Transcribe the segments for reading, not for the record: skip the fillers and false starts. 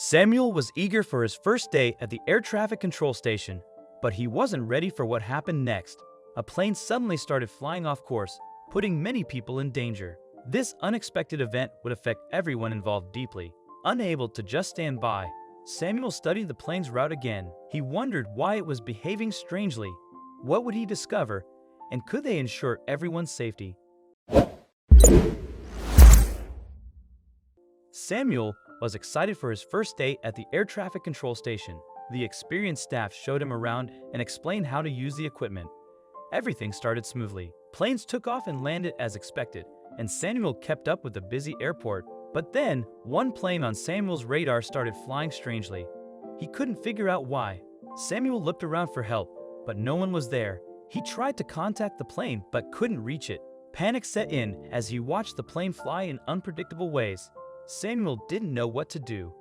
Samuel was eager for his first day at the air traffic control station, but he wasn't ready for what happened next. A plane suddenly started flying off course, putting many people in danger. This unexpected event would affect everyone involved deeply. Unable to just stand by, Samuel studied the plane's route again. He wondered why it was behaving strangely. What would he discover, and could they ensure everyone's safety? Samuel was excited for his first day at the air traffic control station. The experienced staff showed him around and explained how to use the equipment. Everything started smoothly. Planes took off and landed as expected, and Samuel kept up with the busy airport. But then, one plane on Samuel's radar started flying strangely. He couldn't figure out why. Samuel looked around for help, but no one was there. He tried to contact the plane but couldn't reach it. Panic set in as he watched the plane fly in unpredictable ways. Samuel didn't know what to do.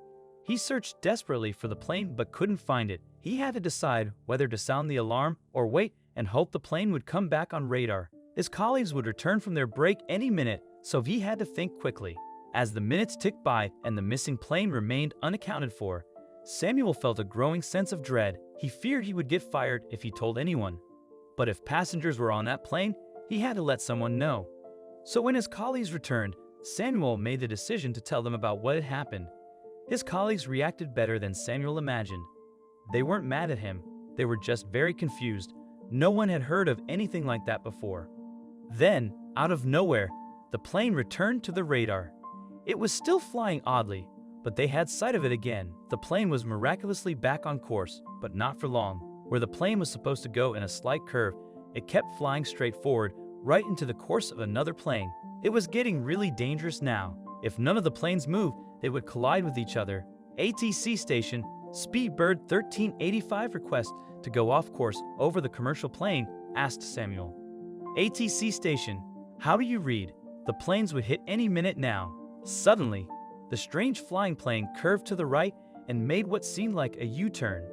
He searched desperately for the plane but couldn't find it. He had to decide whether to sound the alarm or wait and hope the plane would come back on radar. His colleagues would return from their break any minute, so he had to think quickly. As the minutes ticked by and the missing plane remained unaccounted for, Samuel felt a growing sense of dread. He feared he would get fired if he told anyone. But if passengers were on that plane, he had to let someone know. So when his colleagues returned, Samuel made the decision to tell them about what had happened. His colleagues reacted better than Samuel imagined. They weren't mad at him, they were just very confused. No one had heard of anything like that before. Then, out of nowhere, the plane returned to the radar. It was still flying oddly, but they had sight of it again. The plane was miraculously back on course, but not for long. Where the plane was supposed to go in a slight curve, it kept flying straight forward, right into the course of another plane. It was getting really dangerous now. If none of the planes moved, they would collide with each other. ATC station, Speedbird 1385 request to go off course over the commercial plane, asked Samuel. ATC station, how do you read? The planes would hit any minute now. Suddenly, the strange flying plane curved to the right and made what seemed like a U-turn.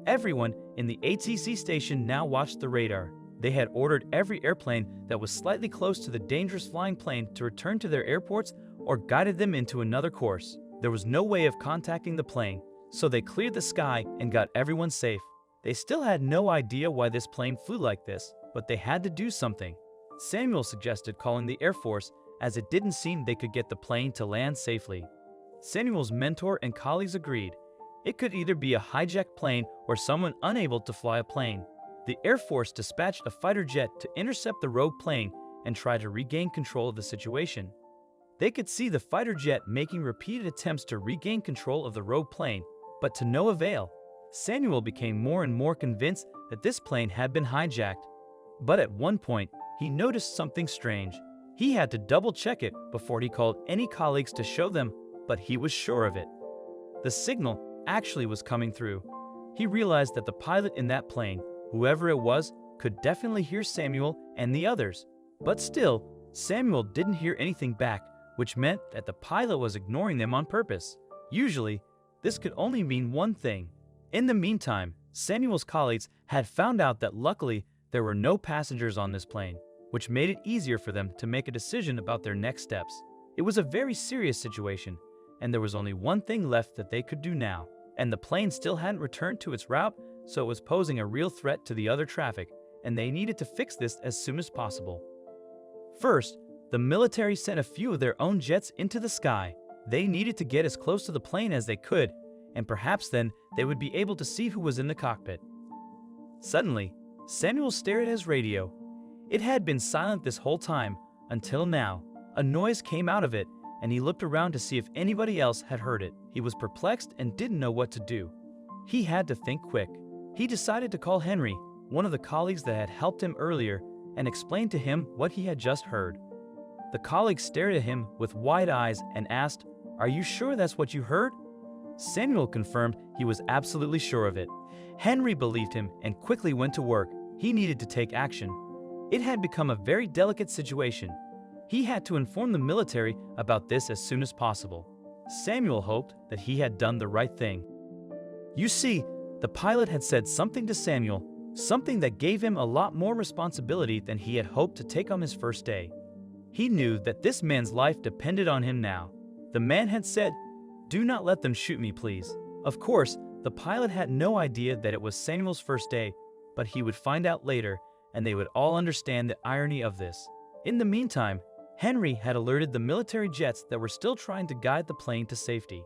Everyone in the ATC station now watched the radar. They had ordered every airplane that was slightly close to the dangerous flying plane to return to their airports or guided them into another course. There was no way of contacting the plane, so they cleared the sky and got everyone safe. They still had no idea why this plane flew like this, but they had to do something. Samuel suggested calling the Air Force, as it didn't seem they could get the plane to land safely. Samuel's mentor and colleagues agreed. It could either be a hijacked plane or someone unable to fly a plane. The Air Force dispatched a fighter jet to intercept the rogue plane and try to regain control of the situation. They could see the fighter jet making repeated attempts to regain control of the rogue plane, but to no avail. Samuel became more and more convinced that this plane had been hijacked. But at one point, he noticed something strange. He had to double-check it before he called any colleagues to show them, but he was sure of it. The signal actually was coming through. He realized that the pilot in that plane, whoever it was, could definitely hear Samuel and the others. But still, Samuel didn't hear anything back, which meant that the pilot was ignoring them on purpose. Usually, this could only mean one thing. In the meantime, Samuel's colleagues had found out that luckily there were no passengers on this plane, which made it easier for them to make a decision about their next steps. It was a very serious situation, and there was only one thing left that they could do now. And the plane still hadn't returned to its route, so it was posing a real threat to the other traffic, and they needed to fix this as soon as possible. First, the military sent a few of their own jets into the sky. They needed to get as close to the plane as they could, and perhaps then they would be able to see who was in the cockpit. Suddenly, Samuel stared at his radio. It had been silent this whole time, until now. A noise came out of it, and he looked around to see if anybody else had heard it. He was perplexed and didn't know what to do. He had to think quick. He decided to call Henry, one of the colleagues that had helped him earlier, and explain to him what he had just heard. The colleague stared at him with wide eyes and asked, "Are you sure that's what you heard?" Samuel confirmed he was absolutely sure of it. Henry believed him and quickly went to work. He needed to take action. It had become a very delicate situation. He had to inform the military about this as soon as possible. Samuel hoped that he had done the right thing. You see, the pilot had said something to Samuel, something that gave him a lot more responsibility than he had hoped to take on his first day. He knew that this man's life depended on him now. The man had said, Do not let them shoot me, please." Of course, the pilot had no idea that it was Samuel's first day, but he would find out later, and they would all understand the irony of this. In the meantime, Henry had alerted the military jets that were still trying to guide the plane to safety.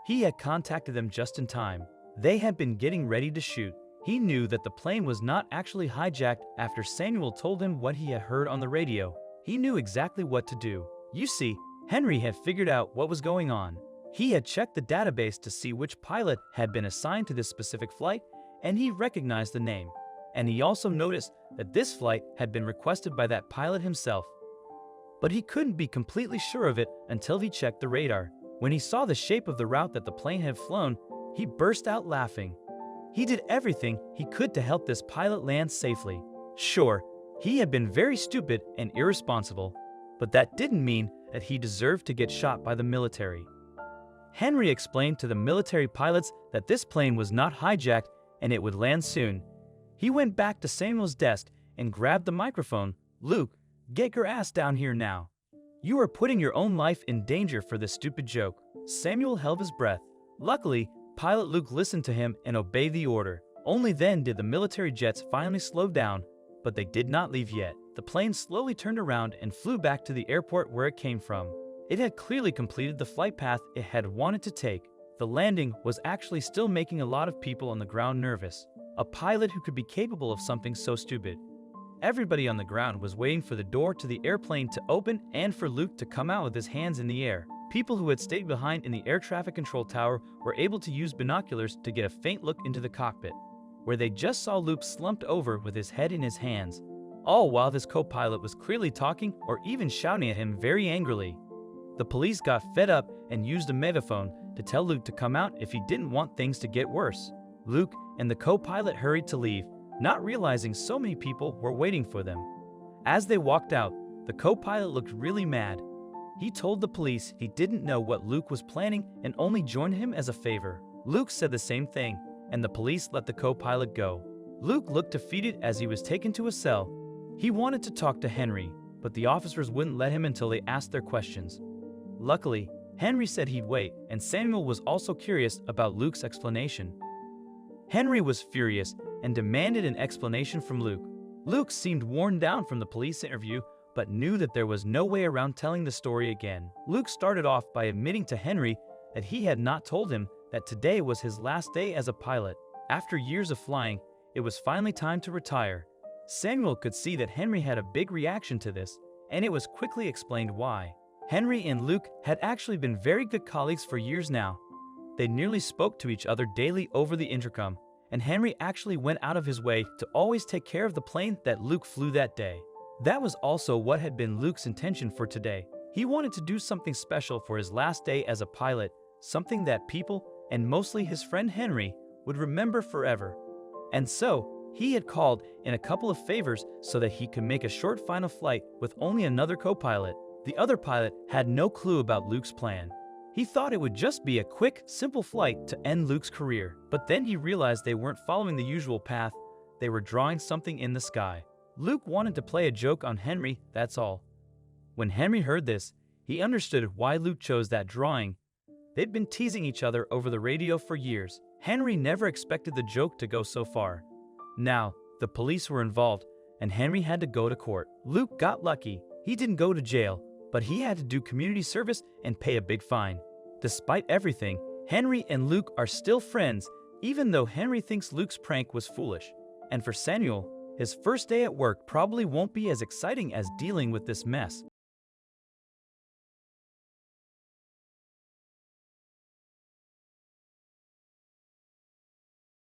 He had contacted them just in time. They had been getting ready to shoot. He knew that the plane was not actually hijacked after Samuel told him what he had heard on the radio. He knew exactly what to do. You see, Henry had figured out what was going on. He had checked the database to see which pilot had been assigned to this specific flight, and he recognized the name. And he also noticed that this flight had been requested by that pilot himself. But he couldn't be completely sure of it until he checked the radar. When he saw the shape of the route that the plane had flown, he burst out laughing. He did everything he could to help this pilot land safely. Sure, he had been very stupid and irresponsible, but that didn't mean that he deserved to get shot by the military. Henry explained to the military pilots that this plane was not hijacked and it would land soon. He went back to Samuel's desk and grabbed the microphone. "Luke, get your ass down here now. You are putting your own life in danger for this stupid joke." Samuel held his breath. Luckily, Pilot Luke listened to him and obeyed the order. Only then did the military jets finally slow down, but they did not leave yet. The plane slowly turned around and flew back to the airport where it came from. It had clearly completed the flight path it had wanted to take. The landing was actually still making a lot of people on the ground nervous. A pilot who could be capable of something so stupid. Everybody on the ground was waiting for the door to the airplane to open and for Luke to come out with his hands in the air. People who had stayed behind in the air traffic control tower were able to use binoculars to get a faint look into the cockpit, where they just saw Luke slumped over with his head in his hands, all while his co-pilot was clearly talking or even shouting at him very angrily. The police got fed up and used a megaphone to tell Luke to come out if he didn't want things to get worse. Luke and the co-pilot hurried to leave, not realizing so many people were waiting for them. As they walked out, the co-pilot looked really mad. He told the police he didn't know what Luke was planning and only joined him as a favor. Luke said the same thing, and the police let the co-pilot go. Luke looked defeated as he was taken to a cell. He wanted to talk to Henry, but the officers wouldn't let him until they asked their questions. Luckily, Henry said he'd wait, and Samuel was also curious about Luke's explanation. Henry was furious and demanded an explanation from Luke. Luke seemed worn down from the police interview, but knew that there was no way around telling the story again. Luke started off by admitting to Henry that he had not told him that today was his last day as a pilot. After years of flying, it was finally time to retire. Samuel could see that Henry had a big reaction to this, and it was quickly explained why. Henry and Luke had actually been very good colleagues for years now. They nearly spoke to each other daily over the intercom, and Henry actually went out of his way to always take care of the plane that Luke flew that day. That was also what had been Luke's intention for today. He wanted to do something special for his last day as a pilot, something that people, and mostly his friend Henry, would remember forever. And so, he had called in a couple of favors so that he could make a short final flight with only another co-pilot. The other pilot had no clue about Luke's plan. He thought it would just be a quick, simple flight to end Luke's career. But then he realized they weren't following the usual path. They were drawing something in the sky. Luke wanted to play a joke on Henry, that's all. When Henry heard this, he understood why Luke chose that drawing. They'd been teasing each other over the radio for years. Henry never expected the joke to go so far. Now, the police were involved, and Henry had to go to court. Luke got lucky. He didn't go to jail, but he had to do community service and pay a big fine. Despite everything, Henry and Luke are still friends, even though Henry thinks Luke's prank was foolish. And for Samuel, his first day at work probably won't be as exciting as dealing with this mess.